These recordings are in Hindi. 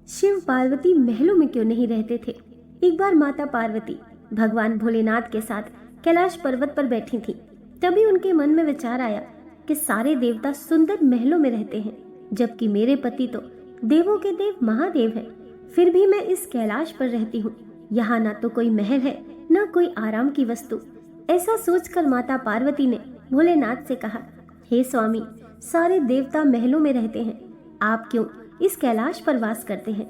शिव पार्वती महलों में क्यों नहीं रहते थे। एक बार माता पार्वती भगवान भोलेनाथ के साथ कैलाश पर्वत पर बैठी थी। तभी उनके मन में विचार आया कि सारे देवता सुंदर महलों में रहते हैं, जबकि मेरे पति तो देवों के देव महादेव हैं। फिर भी मैं इस कैलाश पर रहती हूँ। यहाँ ना तो कोई महल है, ना कोई आराम की वस्तु। ऐसा सोचकर माता पार्वती ने भोलेनाथ से कहा, हे स्वामी, सारे देवता महलों में रहते हैं, आप क्यों इस कैलाश पर वास करते हैं।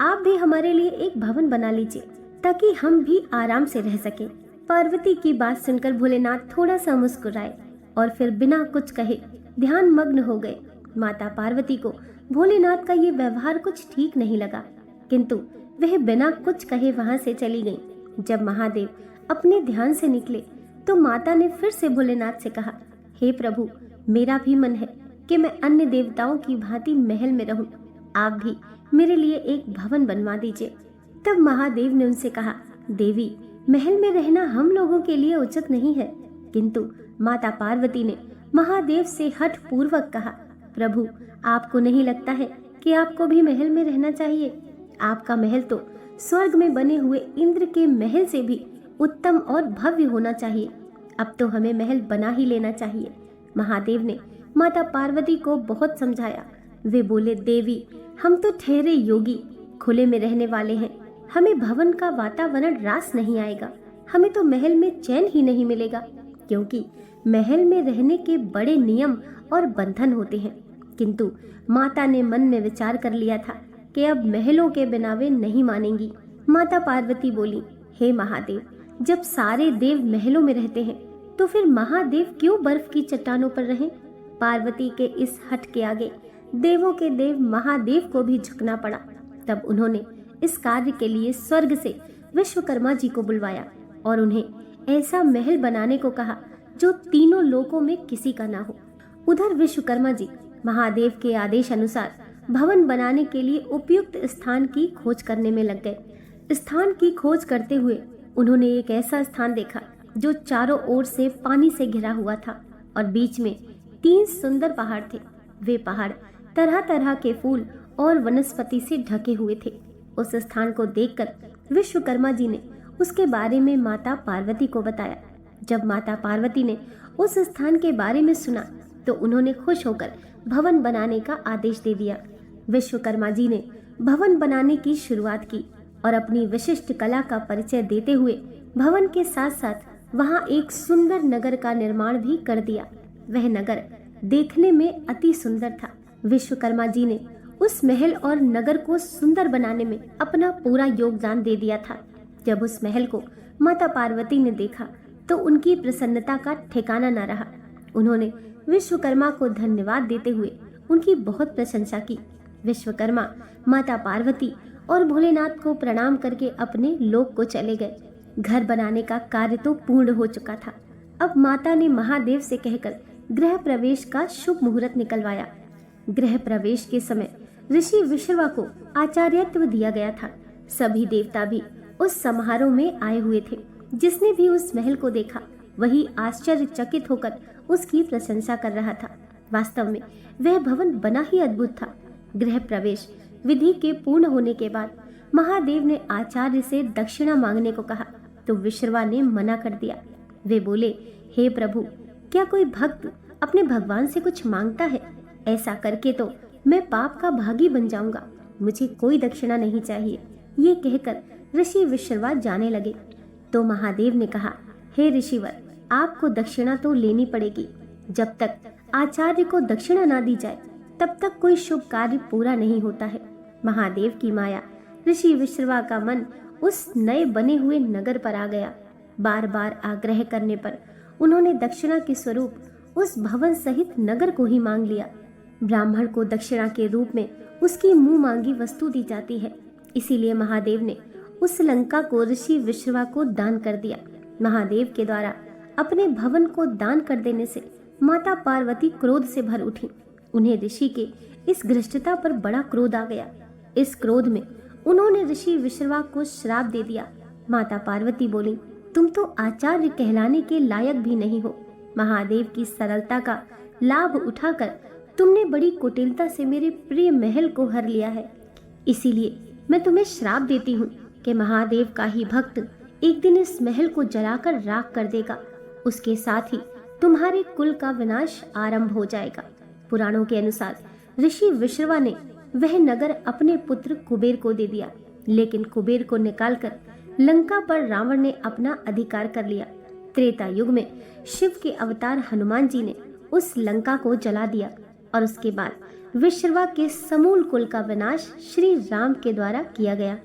आप भी हमारे लिए एक भवन बना लीजिए ताकि हम भी आराम से रह सकें। पार्वती की बात सुनकर भोलेनाथ थोड़ा सा मुस्कुराए और फिर बिना कुछ कहे ध्यान मग्न हो गए। माता पार्वती को भोलेनाथ का ये व्यवहार कुछ ठीक नहीं लगा, किंतु वह बिना कुछ कहे वहां से चली गईं। जब महादेव अपने ध्यान से निकले तो माता ने फिर से भोलेनाथ से कहा, हे प्रभु, मेरा भी मन है कि मैं अन्य देवताओं की भांति महल में रहूं। आप भी मेरे लिए एक भवन बनवा दीजिए। तब महादेव ने उनसे कहा, देवी, महल में रहना हम लोगों के लिए उचित नहीं है। किंतु माता पार्वती ने महादेव से हठ पूर्वक कहा, प्रभु, आपको नहीं लगता है कि आपको भी महल में रहना चाहिए? आपका महल तो स्वर्ग में बने हुए इंद्र के महल से भी उत्तम और भव्य होना चाहिए। अब तो हमें महल बना ही लेना चाहिए। महादेव ने माता पार्वती को बहुत समझाया। वे बोले, देवी, हम तो ठहरे योगी, खुले में रहने वाले हैं। हमें भवन का वातावरण रास नहीं आएगा। हमें तो महल में चैन ही नहीं मिलेगा, क्योंकि महल में रहने के बड़े नियम और बंधन होते हैं। किंतु माता ने मन में विचार कर लिया था कि अब महलों के बिना वे नहीं मानेंगी। माता पार्वती बोली, हे महादेव, जब सारे देव महलों में रहते हैं तो फिर महादेव क्यों बर्फ की चट्टानों पर रहें? पार्वती के इस हठ के आगे देवों के देव महादेव को भी झुकना पड़ा। तब उन्होंने इस कार्य के लिए स्वर्ग से विश्वकर्मा जी को बुलवाया और उन्हें ऐसा महल बनाने को कहा जो तीनों लोकों में किसी का ना हो। उधर विश्वकर्मा जी महादेव के आदेश अनुसार भवन बनाने के लिए उपयुक्त स्थान की खोज करने में लग गए। स्थान की खोज करते हुए उन्होंने एक ऐसा स्थान देखा जो चारों ओर से पानी से घिरा हुआ था और बीच में 3 सुंदर पहाड़ थे। वे पहाड़ तरह तरह के फूल और वनस्पति से ढके हुए थे। उस स्थान को देखकर विश्वकर्मा जी ने उसके बारे में माता पार्वती को बताया। जब माता पार्वती ने उस स्थान के बारे में सुना तो उन्होंने खुश होकर भवन बनाने का आदेश दे दिया। विश्वकर्मा जी ने भवन बनाने की शुरुआत की और अपनी विशिष्ट कला का परिचय देते हुए भवन के साथ साथ वहां एक सुंदर नगर का निर्माण भी कर दिया। वह नगर देखने में अति सुंदर था। विश्वकर्मा जी ने उस महल और नगर को सुंदर बनाने में अपना पूरा योगदान दे दिया था। जब उस महल को माता पार्वती ने देखा तो उनकी प्रसन्नता का ठिकाना न रहा। उन्होंने विश्वकर्मा को धन्यवाद देते हुए उनकी बहुत प्रशंसा की। विश्वकर्मा माता पार्वती और भोलेनाथ को प्रणाम करके अपने लोक को चले गए। घर बनाने का कार्य तो पूर्ण हो चुका था। अब माता ने महादेव से कहकर गृह प्रवेश का शुभ मुहूर्त निकलवाया। गृह प्रवेश के समय ऋषि विश्रवा को आचार्यत्व दिया गया था। सभी देवता भी उस समारोह में आए हुए थे। जिसने भी उस महल को देखा वही आश्चर्यचकित होकर उसकी प्रशंसा कर रहा था। वास्तव में वह भवन बना ही अद्भुत था। गृह प्रवेश विधि के पूर्ण होने के बाद महादेव ने आचार्य से दक्षिणा मांगने को कहा तो विश्रवा ने मना कर दिया। वे बोले, हे प्रभु, क्या कोई भक्त अपने भगवान से कुछ मांगता है? ऐसा करके तो मैं पाप का भागी बन जाऊंगा। मुझे कोई दक्षिणा नहीं चाहिए। ये कहकर ऋषि विश्रवा जाने लगे तो महादेव ने कहा, हे ऋषिवर, आपको दक्षिणा तो लेनी पड़ेगी। जब तक आचार्य को दक्षिणा ना दी जाए तब तक कोई शुभ कार्य पूरा नहीं होता है। महादेव की माया ऋषि विश्रवा का मन उस नए बने हुए नगर पर आ गया। बार बार आग्रह करने पर उन्होंने दक्षिणा के स्वरूप उस भवन सहित नगर को ही मांग लिया। ब्राह्मण को दक्षिणा के रूप में उसकी मुंह मांगी वस्तु दी जाती है, इसीलिए महादेव ने उस लंका को ऋषि विश्रवा को दान कर दिया। महादेव के द्वारा अपने भवन को दान कर देने से माता पार्वती क्रोध से भर उठी। उन्हें ऋषि के इस घृष्टता पर बड़ा क्रोध आ गया। इस क्रोध में उन्होंने ऋषि विश्रवा को श्राप दे दिया। माता पार्वती बोली, तुम तो आचार्य कहलाने के लायक भी नहीं हो। महादेव की सरलता का लाभ उठाकर तुमने बड़ी कुटिलता से मेरे प्रिय महल को हर लिया है। इसीलिए मैं तुम्हें श्राप देती हूँ कि महादेव का ही भक्त एक दिन इस महल को जलाकर राख कर देगा। उसके साथ ही तुम्हारे कुल का विनाश आरंभ हो जाएगा। पुराणों के अनुसार ऋषि विश्रवा ने वह नगर अपने पुत्र कुबेर को दे दिया, लेकिन कुबेर को निकालकर लंका पर रावण ने अपना अधिकार कर लिया। त्रेता युग में शिव के अवतार हनुमान जी ने उस लंका को जला दिया और उसके बाद विश्रवा के समूल कुल का विनाश श्री राम के द्वारा किया गया।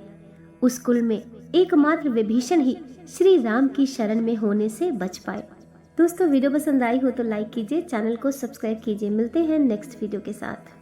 उस कुल में एकमात्र विभीषण ही श्री राम की शरण में होने से बच पाए। दोस्तों, वीडियो पसंद आई हो तो लाइक कीजिए, चैनल को सब्सक्राइब कीजिए। मिलते हैं नेक्स्ट वीडियो के साथ।